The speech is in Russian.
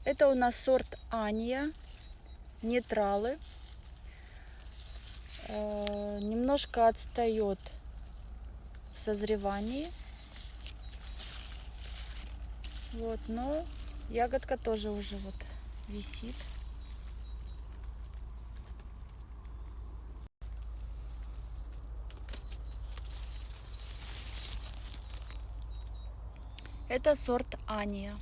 Это у нас сорт Ания, нейтралы. Немножко отстает в созревании. Вот, но ягодка тоже уже вот висит. Это сорт Ания.